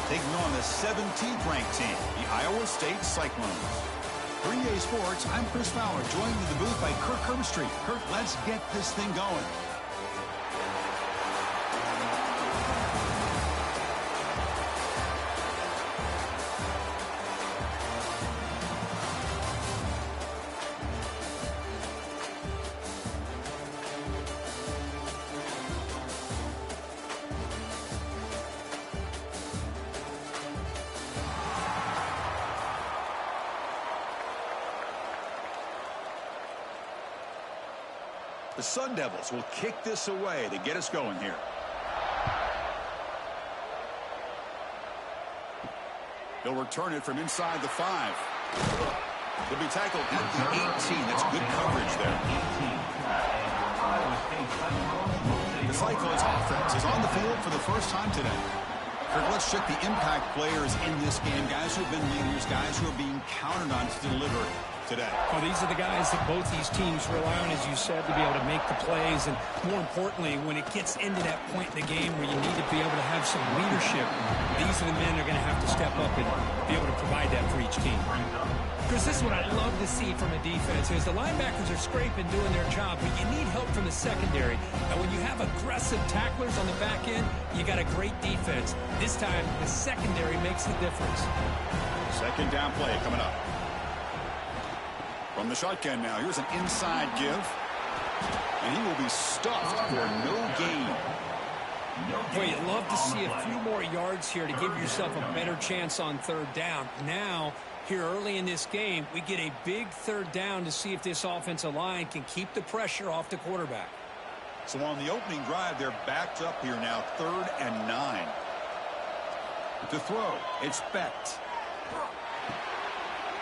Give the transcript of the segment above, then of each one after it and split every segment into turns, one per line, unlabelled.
taking on the 17th ranked team, the Iowa State Cyclones. For EA Sports, I'm Chris Fowler, joined in the booth by Kirk Herbstreit. Kirk, let's get this thing going. The Sun Devils will kick this away to get us going here. He'll return it from inside the 5. He'll be tackled at the 18. That's good coverage there. The Cyclones offense is on the field for the first time today. Kirk, let's check the impact players in this game. Guys who have been leaders, guys who are being counted on to deliver today.
Well, these are the guys that both these teams rely on, as you said, to be able to make the plays. And more importantly, when it gets into that point in the game where you need to be able to have some leadership, these are the men that are going to have to step up and be able to provide that for each team. Chris, this is what I love to see from a defense is the linebackers are scraping, doing their job, but you need help from the secondary. And when you have aggressive tacklers on the back end, you got a great defense. This time, the secondary makes the difference.
Second down play coming up. From the shotgun now, here's an inside give. And he will be stuffed for no gain.
Boy, you'd love to see a few more yards here to give yourself a better chance on third down. Now, here early in this game, we get a big third down to see if this offensive line can keep the pressure off the quarterback.
So on the opening drive, they're backed up here now, 3rd and 9. To throw, it's Becht.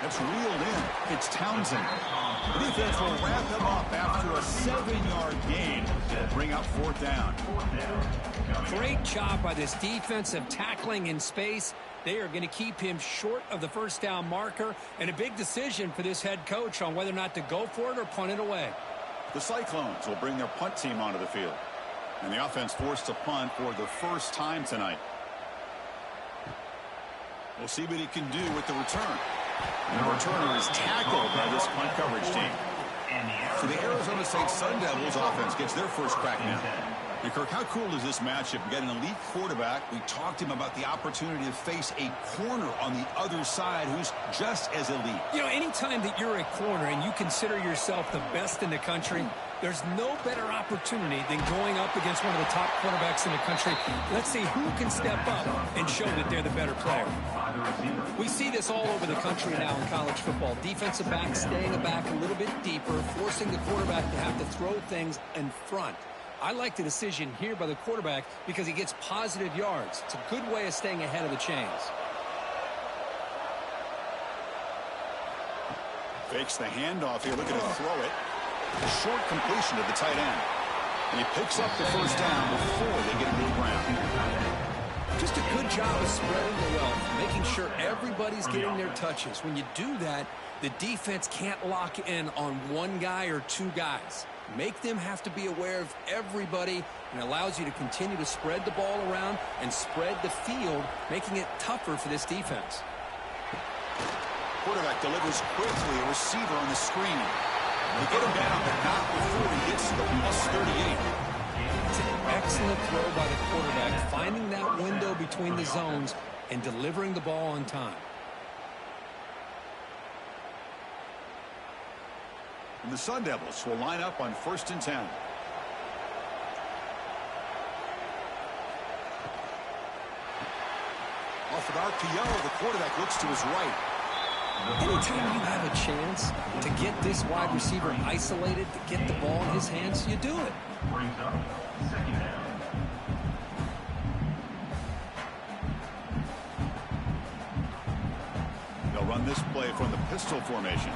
That's reeled in. It's Townsend. The defense will wrap them up after a 7-yard gain to bring up 4th down.
Great job by this defensive tackling in space. They are going to keep him short of the first down marker, and a big decision for this head coach on whether or not to go for it or punt it away.
The Cyclones will bring their punt team onto the field. And the offense forced to punt for the first time tonight. We'll see what he can do with the return. And the returner is tackled by this punt coverage team. So the Arizona State Sun Devils offense gets their first crack now. And Kirk, how cool is this matchup? We got an elite quarterback. We talked to him about the opportunity to face a corner on the other side who's just as elite.
You know, anytime that you're a corner and you consider yourself the best in the country, there's no better opportunity than going up against one of the top quarterbacks in the country. Let's see who can step up and show that they're the better player. We see this all over the country now in college football. Defensive backs staying back a little bit deeper, forcing the quarterback to have to throw things in front. I like the decision here by the quarterback because he gets positive yards. It's a good way of staying ahead of the chains.
Fakes the handoff here, looking to throw it. A short completion to the tight end. And he picks up the first down before they get into the ground.
Just a good job of spreading the wealth, making sure everybody's getting their touches. When you do that, the defense can't lock in on one guy or two guys. Make them have to be aware of everybody, and it allows you to continue to spread the ball around and spread the field, making it tougher for this defense.
Quarterback delivers quickly, a receiver on the screen. They get him down, but not before he gets to the +38.
It's an excellent throw by the quarterback, finding that window between the zones and delivering the ball on time.
And the Sun Devils will line up on 1st and 10. Off an RPO, the quarterback looks to his right.
Anytime you have a chance to get this wide receiver isolated, to get the ball in his hands, you do it.
They'll run this play from the pistol formation.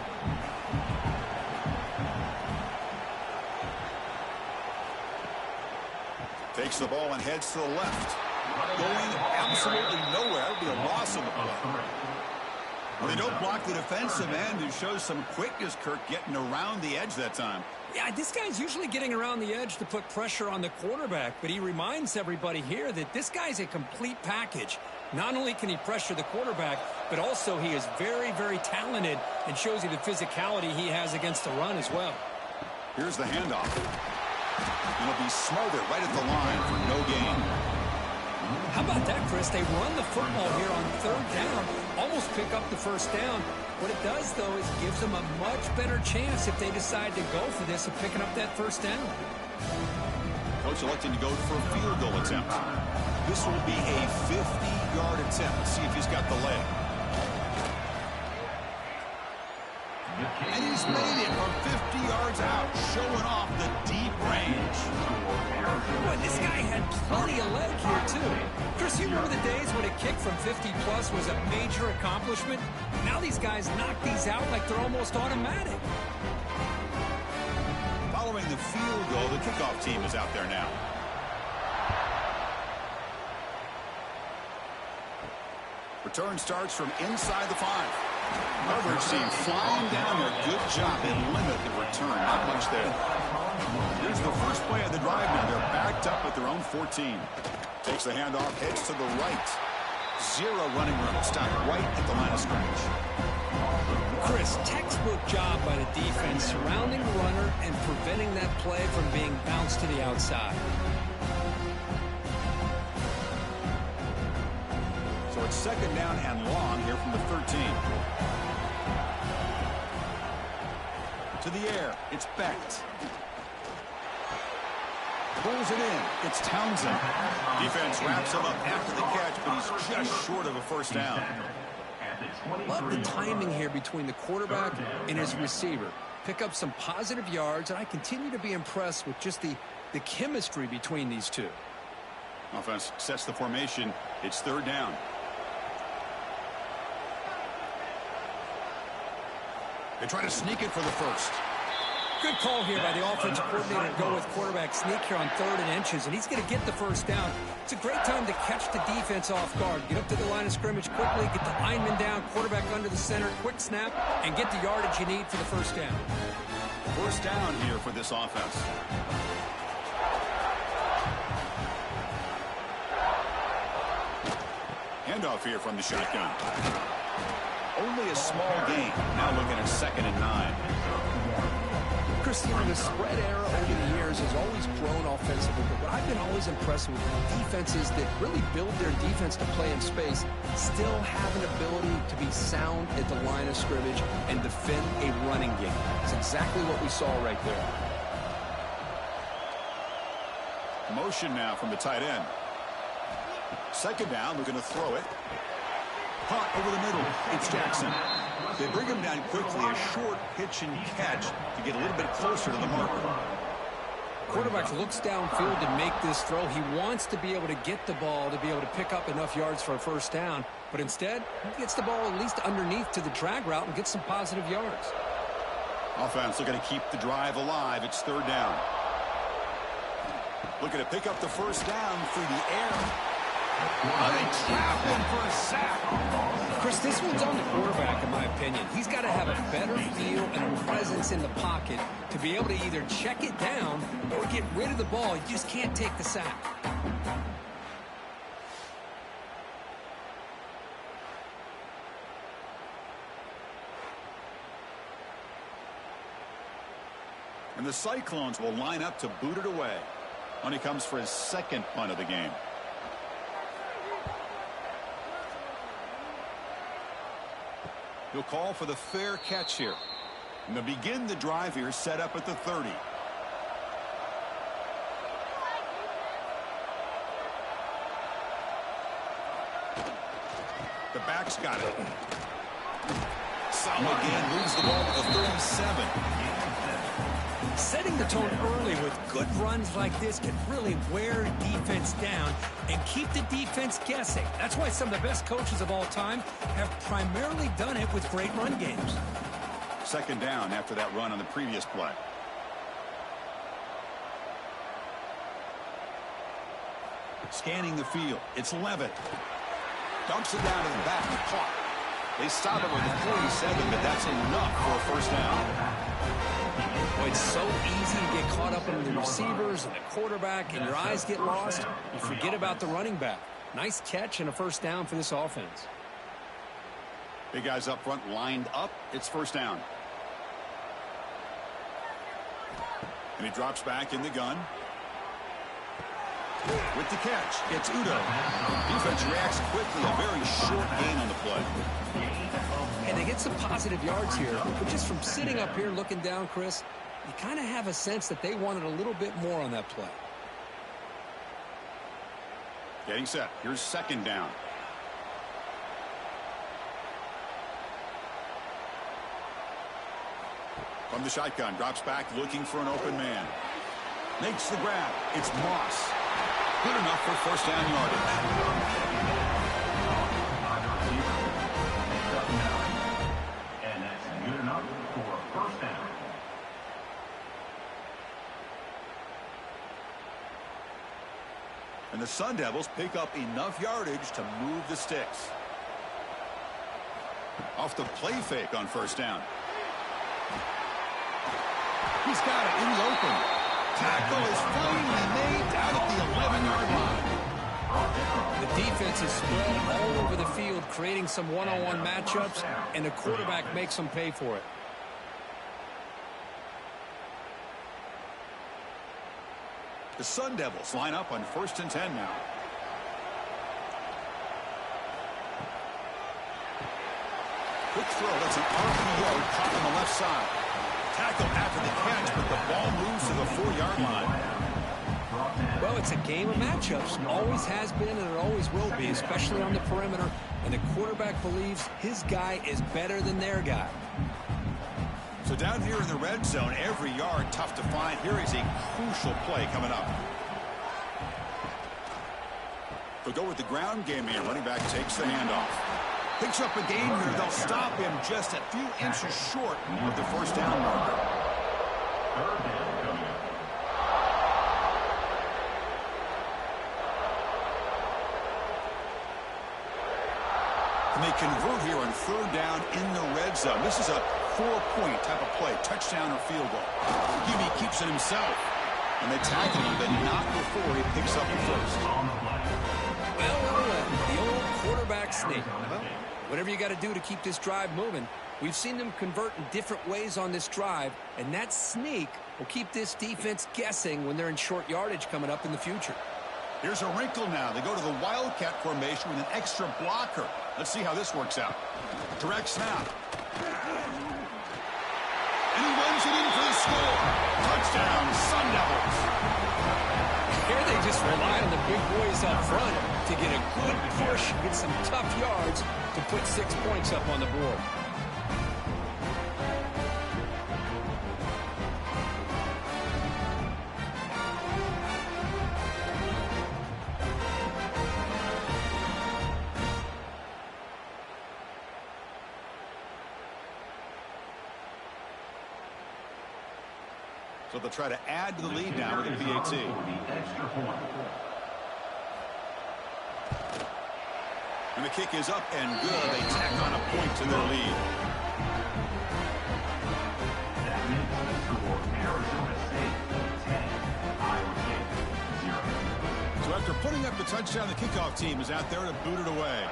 Takes the ball and heads to the left. Going absolutely nowhere. It'll be a loss on the play. Well, they don't block the defensive end and shows some quickness, Kirk, getting around the edge that time.
Yeah, this guy's usually getting around the edge to put pressure on the quarterback, but he reminds everybody here that this guy's a complete package. Not only can he pressure the quarterback, but also he is very, very talented and shows you the physicality he has against the run as well.
Here's the handoff. It'll be smothered right at the line for no gain.
How about that, Chris? They run the football here on third down, almost pick up the first down. What it does, though, is gives them a much better chance if they decide to go for this of picking up that first down.
Coach electing to go for a field goal attempt. This will be a 50-yard attempt. See if he's got the leg. And he's made it from 50 yards out, showing off the deep range.
Boy, this guy had plenty of leg here, too. Chris, you remember the days when a kick from 50-plus was a major accomplishment? Now these guys knock these out like they're almost automatic.
Following the field goal, the kickoff team is out there now. Return starts from inside the 5. Coverage team flying down there. Good job. They limit the return. Not much there. Here's the first play of the drive now. They're backed up at their own 14. Takes the handoff, heads to the right. Zero running room. Stopped right at the line of scrimmage.
Chris, textbook job by the defense surrounding the runner and preventing that play from being bounced to the outside.
So it's second down and long here from the 13. To the air. It's Becht. Pulls it in. It's Townsend. Defense wraps him up after the catch, but he's just short of a first down.
Love the timing here between the quarterback and his receiver. Pick up some positive yards, and I continue to be impressed with just the chemistry between these two.
Offense sets the formation. It's third down. They try to sneak it for the first.
Good call here by the offensive coordinator to go with quarterback sneak here on 3rd and inches, and he's going to get the first down. It's a great time to catch the defense off guard. Get up to the line of scrimmage quickly, get the lineman down, quarterback under the center, quick snap, and get the yardage you need for the first down.
First down here for this offense. Handoff here from the shotgun. Only a small gain. Now looking at 2nd and 9.
Christian, the spread era over the years has always grown offensively, but what I've been always impressed with defenses that really build their defense to play in space still have an ability to be sound at the line of scrimmage and defend a running game. It's exactly what we saw right there.
Motion now from the tight end. Second down, looking to throw it. Caught over the middle. It's Jackson. They bring him down quickly. A short pitch and catch to get a little bit closer to the marker.
Quarterback looks downfield to make this throw. He wants to be able to get the ball to be able to pick up enough yards for a first down. But instead, he gets the ball at least underneath to the drag route and gets some positive yards.
Offense looking to keep the drive alive. It's third down. Looking to pick up the first down through the air. They trap him for a sack.
Chris, this one's on the quarterback, in my opinion. He's got to have a better feel and a presence in the pocket to be able to either check it down or get rid of the ball. You just can't take the sack.
And the Cyclones will line up to boot it away. When he comes for his second punt of the game. He'll call for the fair catch here. And they'll begin the drive here, set up at the 30. The back's got it. Solid gain, moves the ball to the 37.
Setting the tone early with good runs like this can really wear defense down and keep the defense guessing. That's why some of the best coaches of all time have primarily done it with great run games.
Second down after that run on the previous play. Scanning the field. It's Levitt. Dumps it down to the back. Caught. They stop him with the 47, but that's enough for a first down.
Well, it's so easy to get caught up in the receivers and the quarterback, and your eyes get lost. You forget about the running back. Nice catch and a first down for this offense.
Big guys up front lined up. It's first down. And he drops back in the gun. With the catch, it's Udo. Defense reacts quickly. A very short gain on the play.
And they get some positive yards here. But just from sitting up here looking down, Chris, you kind of have a sense that they wanted a little bit more on that play.
Getting set. Here's second down. From the shotgun, drops back looking for an open man. Makes the grab. It's Moss. Good enough for first down yardage.
And that's good enough for first down.
And the Sun Devils pick up enough yardage to move the sticks. Off the play fake on first down. He's got it in the open. Tackle is finally made down at the 11-yard line.
The defense is spread all over the field, creating some one-on-one matchups, and the quarterback makes them pay for it.
The Sun Devils line up on 1st and 10 now. Quick throw. That's an RPO caught on the left side. Tackle after the catch, but the ball moves to the 4-yard line.
Well, it's a game of matchups. Always has been, and it always will be, especially on the perimeter. And the quarterback believes his guy is better than their guy.
So down here in the red zone, every yard tough to find. Here is a crucial play coming up. They'll go with the ground game here. Running back takes the handoff. Picks up a gain here. They'll stop him just a few inches short of the first down marker. And they convert here on 3rd down in the red zone. This is a 4-point type of play, touchdown or field goal. QB keeps it himself. And they tackle him, but not before he picks up the first.
Well, the old quarterback sneak. Well, whatever you got to do to keep this drive moving. We've seen them convert in different ways on this drive, and that sneak will keep this defense guessing when they're in short yardage coming up in the future.
Here's a wrinkle now. They go to the Wildcat formation with an extra blocker. Let's see how this works out. Direct snap. And he runs it in for the score. Touchdown, Sun Devils.
Here they just rely on the big boys up front to get a good push, get some tough yards to put 6 points up on the board.
So they'll try to add to the lead now with a PAT. And the kick is up and good. They tack on a point to their lead.
That makes the score Arizona State 10, Iowa State 0.
So after putting up the touchdown, the kickoff team is out there to boot it away.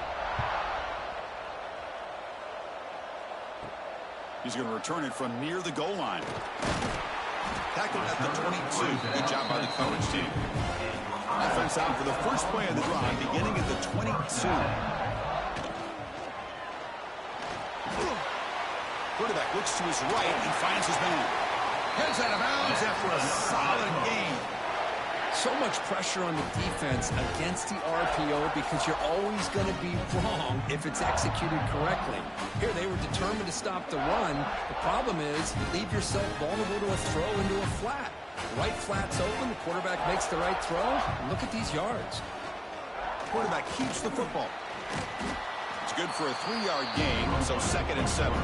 He's going to return it from near the goal line. Tackled at the 22. Good job by the coverage team. Offense out for the first play of the drive, beginning at the 22. Quarterback looks to his right and finds his man. Heads out of bounds after a solid game.
So much pressure on the defense against the RPO because you're always going to be wrong if it's executed correctly. Here they were determined to stop the run. The problem is you leave yourself vulnerable to a throw into a flat. The right flat's open, the quarterback makes the right throw, and look at these yards.
Quarterback keeps the football. It's good for a 3-yard gain, so 2nd and 7.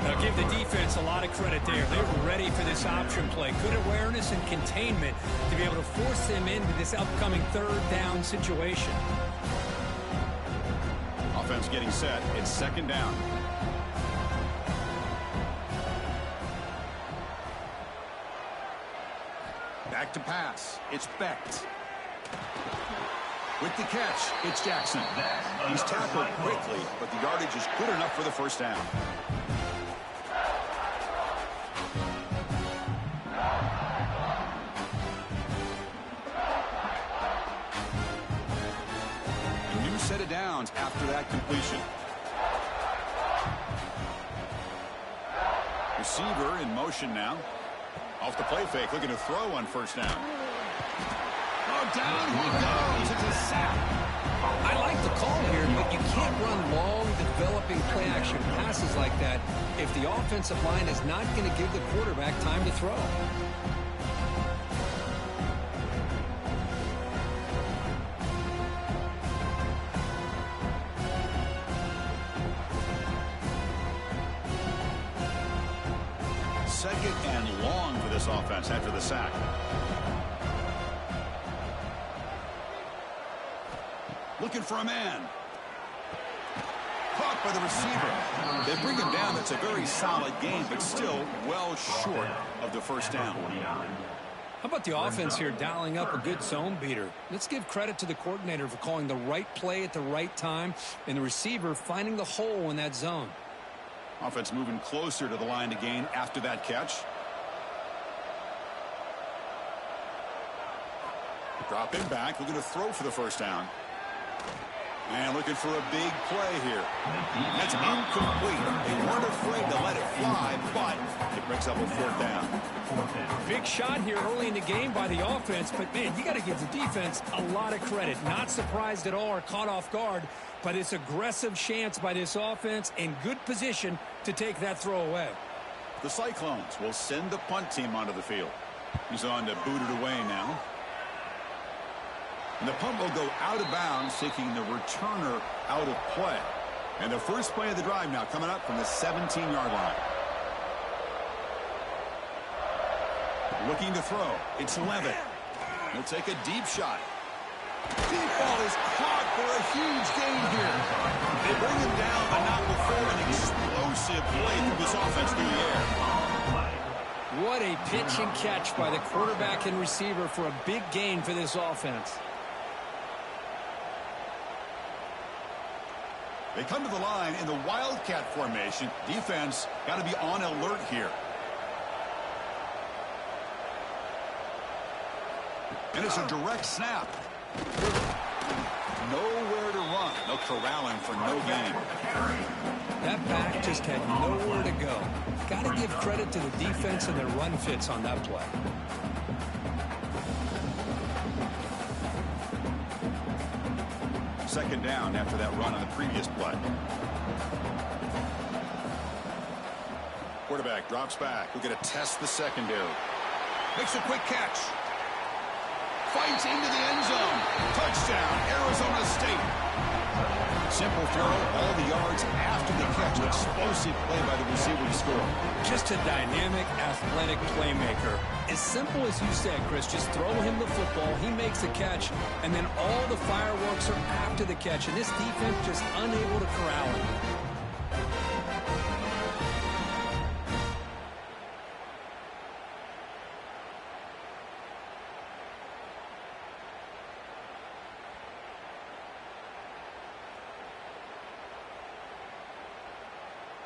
Now give the defense a lot of credit there. They were ready for this option play. Good awareness and containment to be able to force them into this upcoming 3rd down situation.
Offense offense getting set. It's second down. Back to pass. It's Becht. With the catch, it's Jackson. He's tackled quickly, but the yardage is good enough for the first down. A new set of downs after that completion. Receiver in motion now. Off the play fake, looking to throw on first down. Oh, down he goes. It's a sack.
I like the call here, but you can't run long, developing play-action passes like that if the offensive line is not going to give the quarterback time to throw.
Second and long for this offense after the sack. Looking for a man. Caught by the receiver. They bring him down. That's a very solid game, but still well short of the first down.
How about the offense here dialing up a good zone beater? Let's give credit to the coordinator for calling the right play at the right time and the receiver finding the hole in that zone.
Offense moving closer to the line to gain after that catch. Dropping back, looking to throw for the first down. And looking for a big play here. That's incomplete. They weren't afraid to let it fly, but it brings up a fourth down.
Big shot here early in the game by the offense, but man, you got to give the defense a lot of credit. Not surprised at all or caught off guard, but it's aggressive chance by this offense in good position to take that throw away.
The Cyclones will send the punt team onto the field. He's on to boot it away now. And the punt will go out of bounds, taking the returner out of play. And the first play of the drive now coming up from the 17-yard line. Looking to throw. It's Levitt. He'll take a deep shot. Deep ball is caught for a huge gain here. They bring him down, but not before an explosive play through this offense through the air.
What a pitch and catch by the quarterback and receiver for a big gain for this offense.
They come to the line in the Wildcat formation. Defense got to be on alert here. And it's a direct snap. Nowhere to run. No corralling for no gain.
That back just had nowhere to go. Got to give credit to the defense and their run fits on that play.
Second down after that run on the previous play. Quarterback drops back. We're going to test the secondary. Makes a quick catch. Fights into the end zone. Touchdown, Arizona State. Simple throw, all the yards after the catch. Explosive play by the receiver to score.
Just a dynamic, athletic playmaker. As simple as you said, Chris, just throw him the football, he makes the catch, and then all the fireworks are after the catch. And this defense just unable to corral him.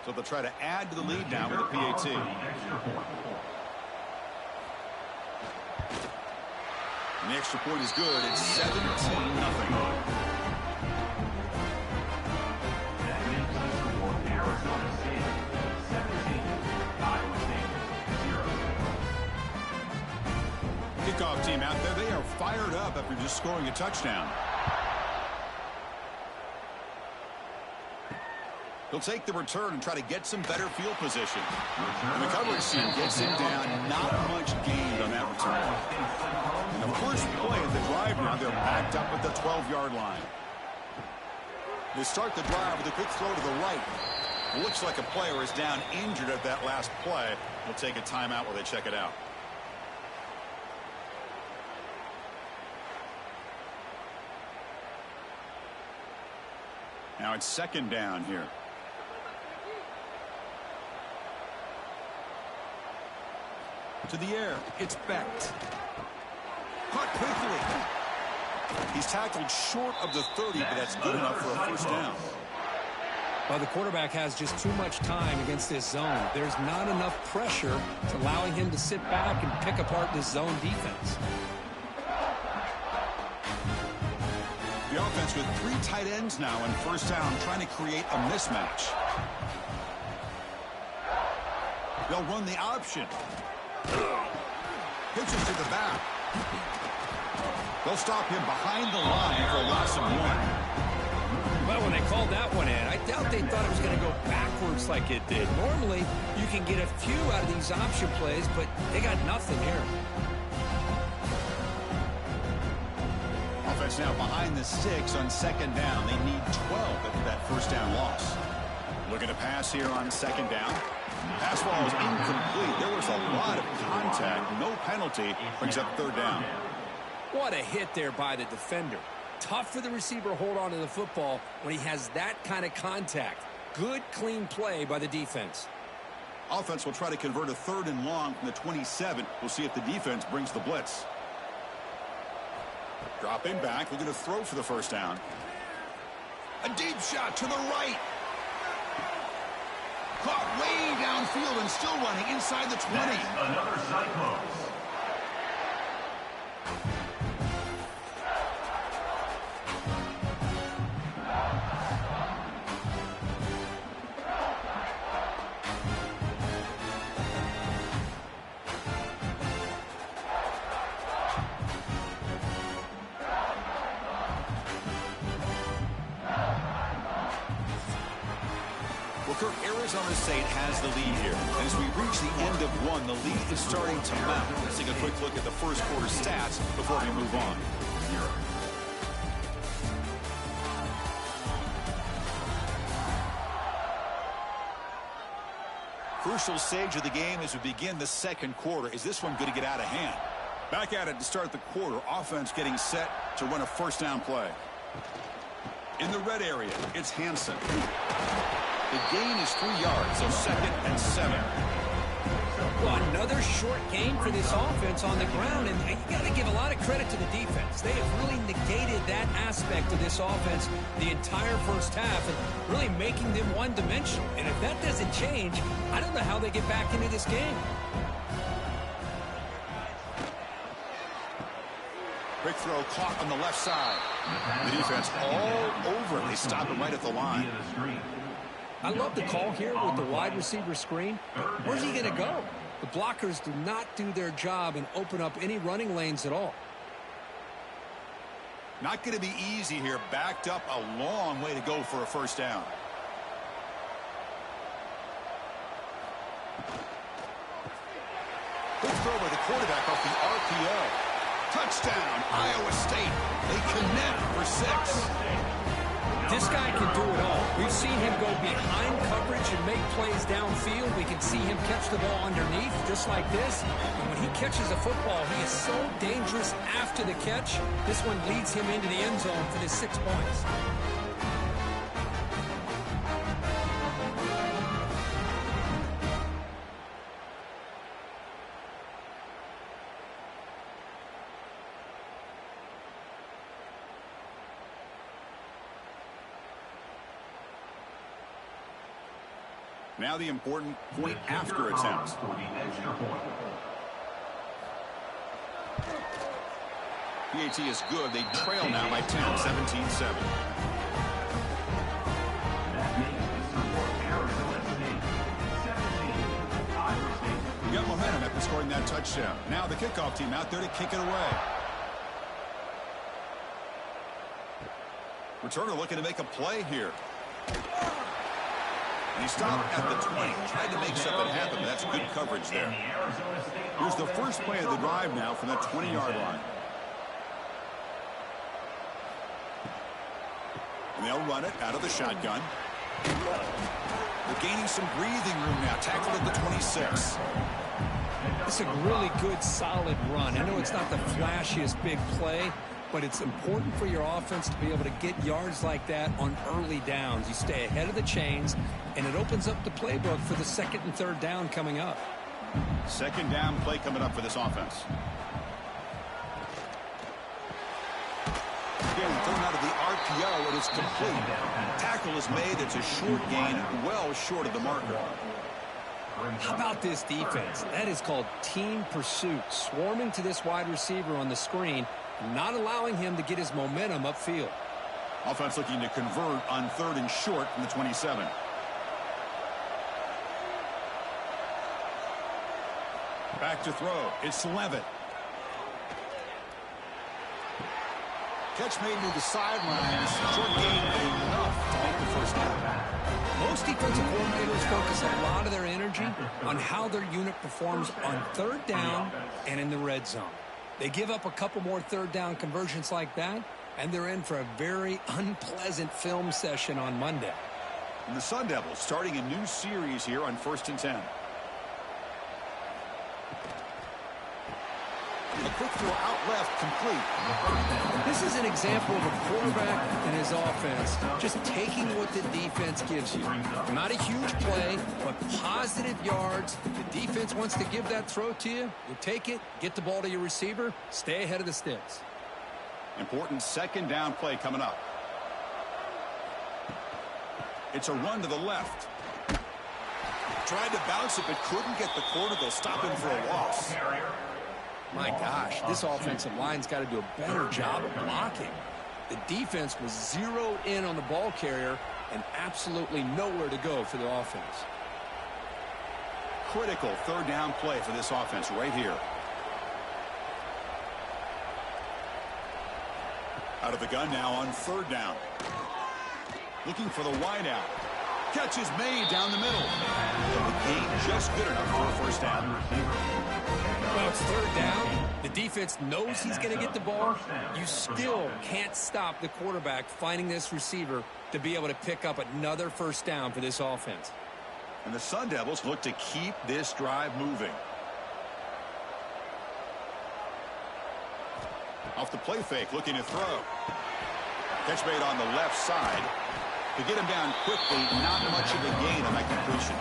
So they'll try to add to the lead now with a PAT. And the extra point is good. It's 17-0. Kickoff team out there. They are fired up after just scoring a touchdown. He'll take the return and try to get some better field position. And the coverage team gets him down. Not much gained on that return. And the first play of the drive now, they're backed up at the 12-yard line. They start the drive with a quick throw to the right. It looks like a player is down injured at that last play. We'll take a timeout while they check it out. Now it's second down here. To the air. It's Becht. Caught quickly. He's tackled short of the 30, but that's good enough for a first down.
Well, the quarterback has just too much time against this zone. There's not enough pressure to allowing him to sit back and pick apart this zone defense.
The offense with 3 tight ends now on first down, trying to create a mismatch. They'll run the option. Pitches to the back. They'll stop him behind the line for a loss of 1.
Well, when they called that one in, I doubt they thought it was going to go backwards like it did. Normally, you can get a few out of these option plays, but they got nothing here.
Offense now behind the 6 on second down. They need 12 after that first down loss. Looking to pass here on second down. Pass ball is incomplete. There was a lot of contact. No penalty. Brings up third down.
What a hit there by the defender. Tough for the receiver to hold on to the football when he has that kind of contact. Good, clean play by the defense.
Offense will try to convert a 3rd and long from the 27. We'll see if the defense brings the blitz. Dropping back, looking to throw for the first down. A deep shot to the right. Caught way downfield and still running inside the 20.
That's another Cyclones.
Arizona State has the lead here. And as we reach the end of 1, the lead is starting to mount. Let's take a quick look at the first quarter stats before we move on. Crucial stage of the game as we begin the second quarter. Is this one going to get out of hand? Back at it to start the quarter. Offense getting set to run a first down play. In the red area, it's Hansen. The gain is 3 yards, so second and 7.
Well, another short gain for this offense on the ground, and you got to give a lot of credit to the defense. They have really negated that aspect of this offense the entire first half and really making them one-dimensional. And if that doesn't change, I don't know how they get back into this game.
Quick throw caught on the left side. The defense all over it. They stop him right at the line.
I love the call here with the wide receiver screen. Where's he going to go? The blockers do not do their job and open up any running lanes at all.
Not going to be easy here. Backed up a long way to go for a first down. Good throw by the quarterback off the RPO. Touchdown, Iowa State. They connect for 6.
This guy can do it all. We've seen him go behind coverage and make plays downfield. We can see him catch the ball underneath, just like this. And when he catches a football, he is so dangerous after the catch. This one leads him into the end zone for the 6 points.
Now the important point after attempt. PAT is good. They trail now by 10, 17-7. We got momentum after scoring that touchdown. Now the kickoff team out there to kick it away. Returner looking to make a play here. And he stopped at the 20, tried to make something happen. That's good coverage there. Here's the first play of the drive now from that 20-yard line. And they'll run it out of the shotgun. They're gaining some breathing room now. Tackled at the 26.
It's a really good, solid run. I know it's not the flashiest big play, but it's important for your offense to be able to get yards like that on early downs. You stay ahead of the chains, and it opens up the playbook for the second and third down coming up.
Second down play coming up for this offense. Again, thrown out of the RPO, and it's complete. Tackle is made. It's a short gain, well short of the marker.
How about this defense? That is called team pursuit. Swarming to this wide receiver on the screen, not allowing him to get his momentum upfield.
Offense looking to convert on 3rd and short from the 27. Back to throw. It's Levitt. Catch made near the sidelines. Short gain enough to make the first down.
Most defensive coordinators focus a lot of their energy on how their unit performs on 3rd down and in the red zone. They give up a couple more 3rd down conversions like that, and they're in for a very unpleasant film session on Monday.
And the Sun Devils starting a new series here on 1st and 10. A quick throw out left, complete.
This is an example of a quarterback and his offense just taking what the defense gives you. Not a huge play, but positive yards. The defense wants to give that throw to you. You take it, get the ball to your receiver, stay ahead of the sticks.
Important second down play coming up. It's a run to the left. Tried to bounce it, but couldn't get the corner. They'll stop him for a loss.
My gosh, this offensive line's got to do a better job of blocking. The defense was zeroed in on the ball carrier and absolutely nowhere to go for the offense.
Critical 3rd down play for this offense right here. Out of the gun now on 3rd down. Looking for the wideout. Catch is made down the middle. The gain just good enough for a first down.
Well, it's 3rd down. The defense knows he's going to get the ball. You still can't stop the quarterback finding this receiver to be able to pick up another first down for this offense.
And the Sun Devils look to keep this drive moving. Off the play fake, looking to throw. Catch made on the left side. To get him down quickly, not much of a gain on that completion.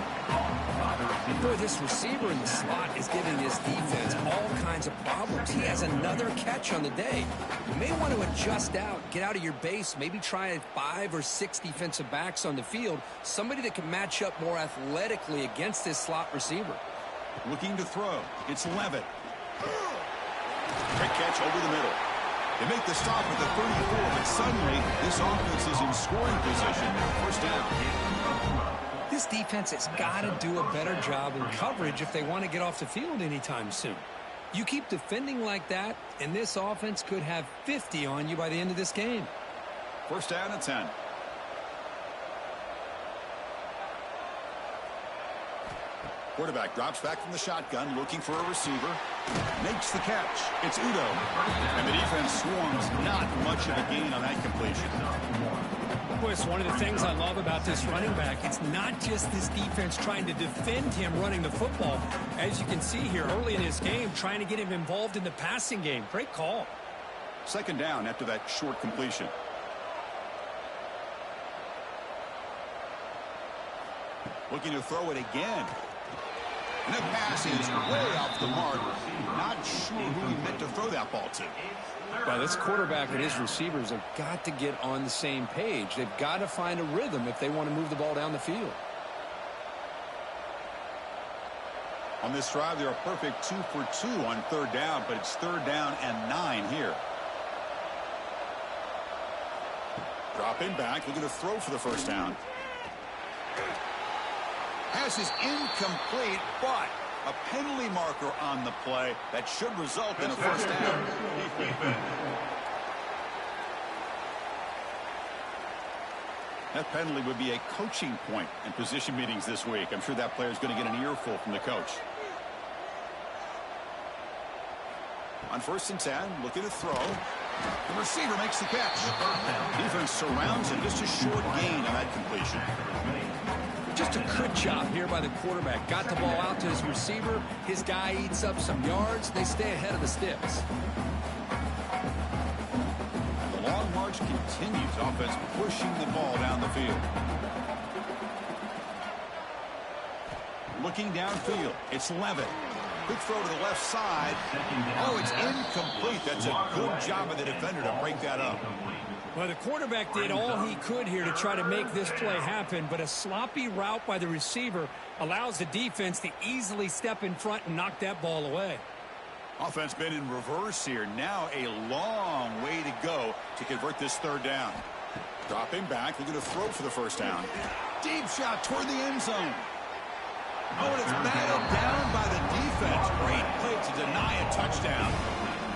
Boy, this receiver in the slot is giving this defense all kinds of problems. He has another catch on the day. You may want to adjust out, get out of your base, maybe try 5 or 6 defensive backs on the field, somebody that can match up more athletically against this slot receiver.
Looking to throw. It's Levitt. Great catch over the middle. They make the stop at the 34, but suddenly this offense is in scoring position. First down.
This defense has got to do a better job in coverage if they want to get off the field anytime soon. You keep defending like that, and this offense could have 50 on you by the end of this game.
First down and 10. Quarterback drops back from the shotgun, looking for a receiver. Makes the catch. It's Udo. And the defense swarms. Not much of a gain on that completion.
Boy, it's one of the things I love about this running back. It's not just this defense trying to defend him running the football. As you can see here early in his game, trying to get him involved in the passing game. Great call.
Second down after that short completion. Looking to throw it again. And the pass is way off the mark. Not sure who he meant to throw that ball to.
Well, this quarterback and his receivers have got to get on the same page. They've got to find a rhythm if they want to move the ball down the field.
On this drive, they're a perfect 2 for 2 on 3rd down, but it's 3rd down and 9 here. Dropping back, looking to throw for the first down. Pass is incomplete, but a penalty marker on the play that should result in a first down. That penalty would be a coaching point in position meetings this week. I'm sure that player is going to get an earful from the coach. On 1st and 10, looking to throw. The receiver makes the catch. Defense surrounds him. Just a short gain on that completion.
Just a good job here by the quarterback. Got the ball out to his receiver. His guy eats up some yards. They stay ahead of the sticks.
coverage continues. Offense pushing the ball down the field. Looking downfield. It's Levitt. Quick throw to the left side. Oh, it's incomplete. That's a good job of the defender to break that up.
Well, the quarterback did all he could here to try to make this play happen, but a sloppy route by the receiver allows the defense to easily step in front and knock that ball away.
Offense been in reverse here. Now a long way to go to convert this third down. Dropping back. They're going to throw for the first down. Deep shot toward the end zone. Oh, and it's batted down by the defense. Great play to deny a touchdown.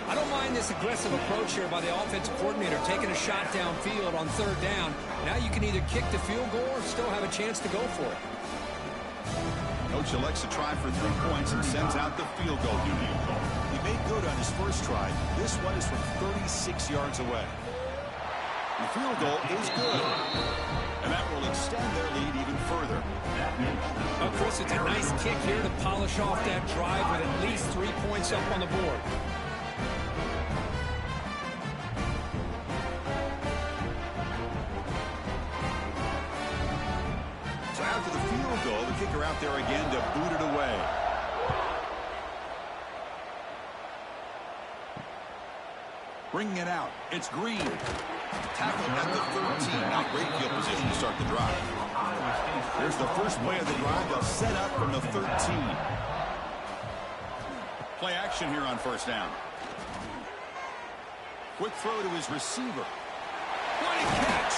I don't mind this aggressive approach here by the offensive coordinator, taking a shot downfield on third down. Now you can either kick the field goal or still have a chance to go for it.
Coach elects to try for 3 points and sends out the field goal unit. He made good on his first try. This one is from 36 yards away. The field goal is good. And that will extend their lead even further.
Well, Chris, it's a nice kick here to polish off that drive with at least 3 points up on the board.
So after the field goal, the kicker out there again to boot it away. Bringing it out. It's Green. Tackled at the 13. Now great field position to start the drive. Here's the first play of the drive. They'll set up from the 13. Play action here on first down. Quick throw to his receiver. What a catch!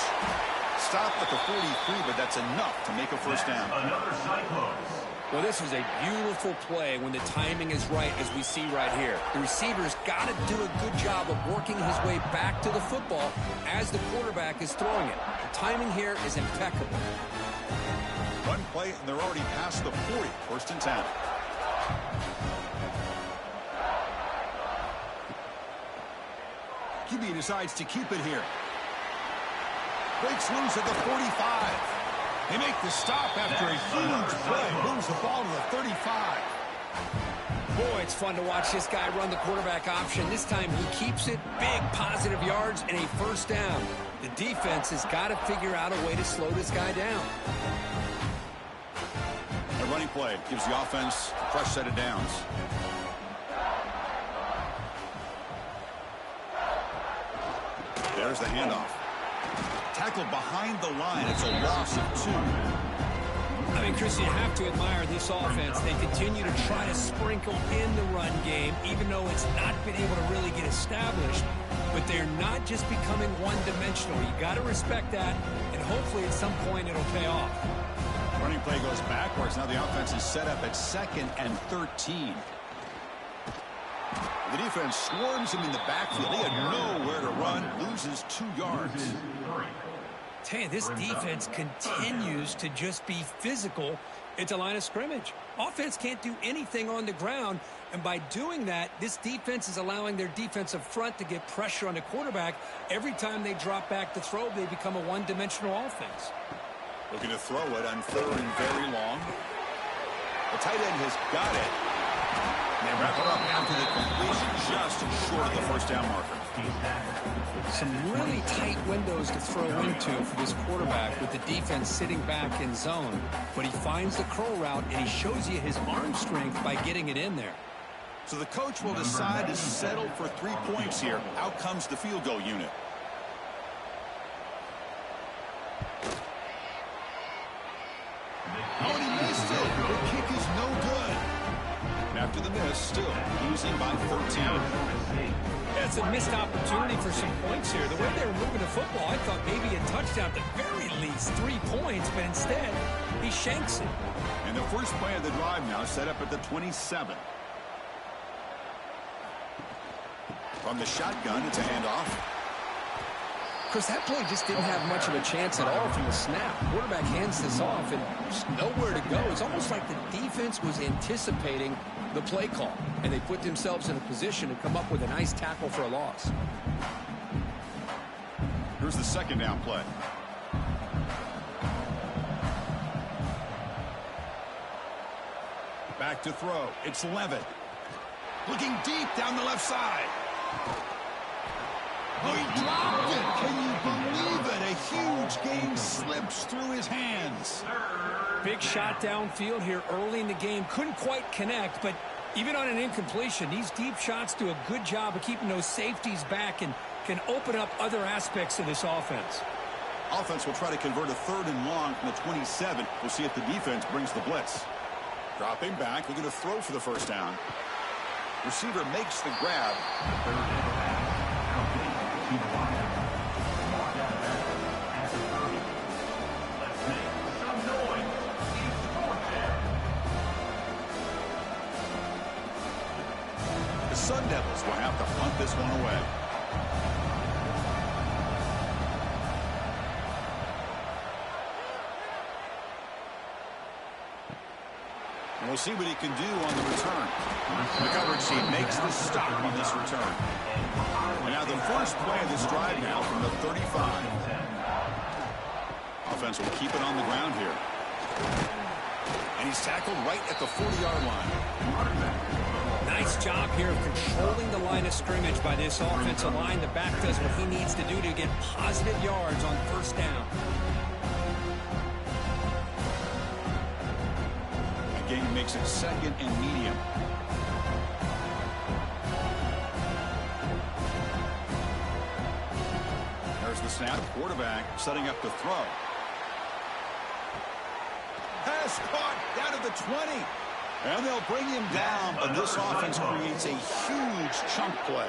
Stopped at the 43, but that's enough to make a first down.
Another Cyclones.
Well, this is a beautiful play when the timing is right, as we see right here. The receiver's got to do a good job of working his way back to the football as the quarterback is throwing it. The timing here is impeccable.
One play, and they're already past the 40. First and 10. QB decides to keep it here. Breaks loose at the 45. They make the stop after a huge play. Moves the ball to the 35.
Boy, it's fun to watch this guy run the quarterback option. This time he keeps it, big positive yards, and a first down. The defense has got to figure out a way to slow this guy down.
A running play gives the offense a fresh set of downs. There's the handoff. Tackled behind the line. It's a loss of 2.
I mean, Chris, you have to admire this offense. They continue to try to sprinkle in the run game, even though it's not been able to really get established. But they're not just becoming one-dimensional. You got to respect that, and hopefully at some point it'll pay off.
Running play goes backwards. Now the offense is set up at 2nd and 13. The defense swarms him in the backfield. He had nowhere to run. Loses 2 yards.
Tell you, this defense continues to just be physical at the line of scrimmage. Offense can't do anything on the ground, and by doing that, this defense is allowing their defensive front to get pressure on the quarterback. Every time they drop back to throw, they become a one-dimensional offense.
Looking to throw it on 3rd and very long. The tight end has got it. And they wrap it up after the completion, just short of the first down marker.
Some really tight windows to throw into for this quarterback with the defense sitting back in zone. But he finds the curl route, and he shows you his arm strength by getting it in there.
So the coach will decide to settle for 3 points here. Out comes the field goal unit. Oh, and he missed it. The kick is no good. And after the miss, still losing by 13.
It's a missed opportunity for some points here. The way they were moving the football, I thought maybe a touchdown, at the very least 3 points, but instead he shanks it.
And the first play of the drive now set up at the 27. From the shotgun, it's a handoff.
Chris, that play just didn't have much of a chance at all from the snap. Quarterback hands this off and just nowhere to go. It's almost like the defense was anticipating the play call, and they put themselves in a position to come up with a nice tackle for a loss.
Here's the second down play. Back to throw. It's Levitt. Looking deep down the left side. Oh, he dropped it. Can you believe it? A huge game slips through his hands.
Big shot downfield here early in the game. Couldn't quite connect, but even on an incompletion, these deep shots do a good job of keeping those safeties back and can open up other aspects of this offense.
Offense will try to convert a 3rd and long from the 27. We'll see if the defense brings the blitz. Dropping back, looking to throw for the first down. Receiver makes the grab. The Sun Devils will have to punt this one away. And we'll see what he can do on the return. The coverage team makes the stop on this return. And now the first play of this drive now from the 35. Offense will keep it on the ground here. And he's tackled right at the 40-yard line.
Nice job here of controlling the line of scrimmage by this offensive line. The back does what he needs to do to get positive yards on first down.
Game makes it 2nd and medium. There's the snap. Quarterback setting up to throw. Pass caught down at the 20. And they'll bring him down, but this offense creates a huge chunk play.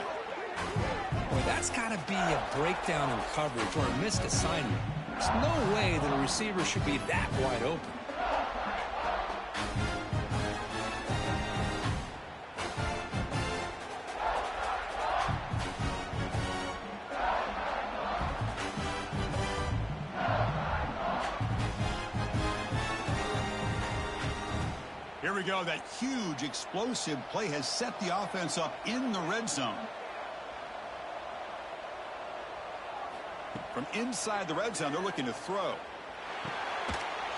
Boy, that's got to be a breakdown in coverage or a missed assignment. There's no way that a receiver should be that wide open.
Here we go. That huge, explosive play has set the offense up in the red zone. From inside the red zone, they're looking to throw.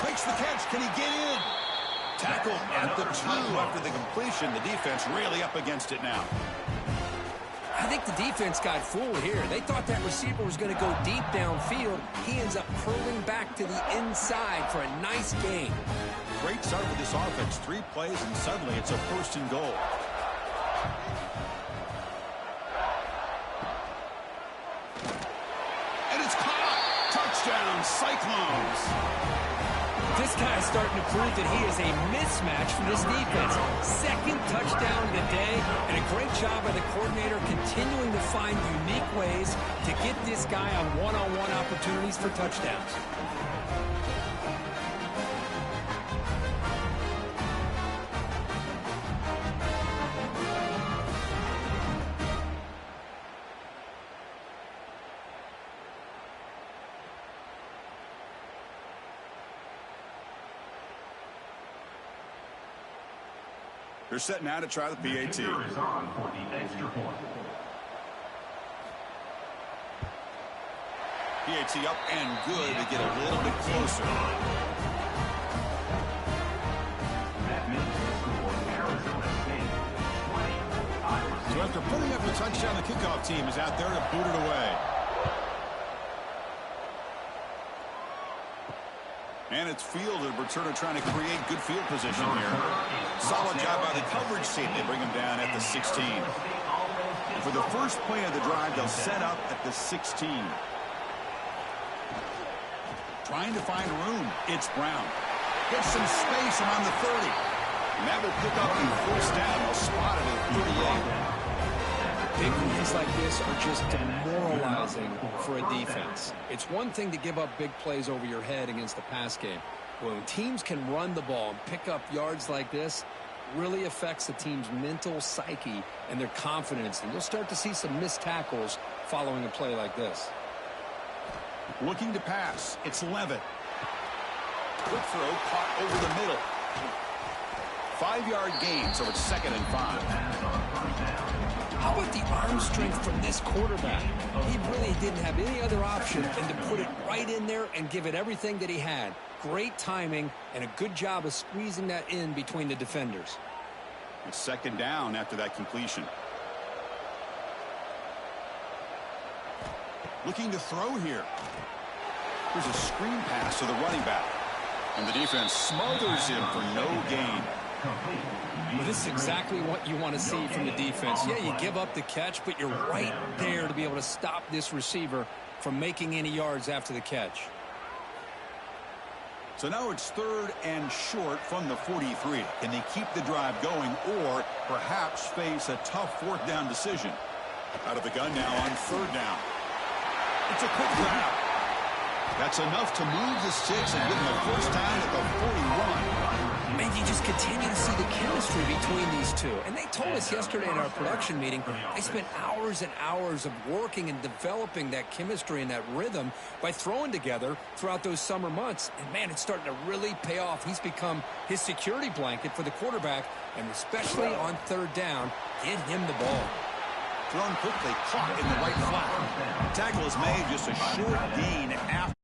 Makes the catch. Can he get in? Tackled at the 2 after the completion. The defense really up against it now.
I think the defense got fooled here. They thought that receiver was going to go deep downfield. He ends up curling back to the inside for a nice gain.
Great start for this offense. 3 plays, and suddenly it's a 1st and goal. And it's caught. Touchdown, Cyclones.
This guy is starting to prove that he is a mismatch for this defense. 2nd touchdown of the day, and a great job by the coordinator continuing to find unique ways to get this guy on one-on-one opportunities for touchdowns.
They're setting out to try the PAT.
Is on for the extra point.
PAT up and good to get a little bit closer.
That makes the score Arizona State 20.
So after putting up the touchdown, the kickoff team is out there to boot it away. And it's fielded. Returner trying to create good field position here. Solid job by the coverage team. They bring him down at the 16. And for the first play of the drive, they'll set up at the 16. Trying to find room. It's Brown. Gets some space around the 30. And that will pick up a first down. They'll spot it at 38.
Big plays like this are just demoralizing for a defense. It's one thing to give up big plays over your head against the pass game. But when teams can run the ball and pick up yards like this, it really affects the team's mental psyche and their confidence. And you'll start to see some missed tackles following a play like this.
Looking to pass. It's Levitt. Quick throw caught over the middle. 5-yard gain, so it's 2nd and 5.
How about the arm strength from this quarterback? He really didn't have any other option than to put it right in there and give it everything that he had. Great timing and a good job of squeezing that in between the defenders.
It's 2nd down after that completion. Looking to throw here. Here's a screen pass to the running back. And the defense smothers him for no gain.
Well, this is exactly what you want to see from the defense. Yeah, you give up the catch, but you're right there to be able to stop this receiver from making any yards after the catch.
So now it's 3rd and short from the 43. Can they keep the drive going or perhaps face a tough 4th down decision? Out of the gun now on 3rd down. It's a quick grab. That's enough to move the sticks and give them a first down at the 41.
Man, you just continue to see the chemistry between these two. And they told us yesterday in our production meeting, they spent hours and hours of working and developing that chemistry and that rhythm by throwing together throughout those summer months. And, man, it's starting to really pay off. He's become his security blanket for the quarterback, and especially on 3rd down, get him the ball.
Thrown quickly, caught in the right flat. Tackle is made, just a short gain after.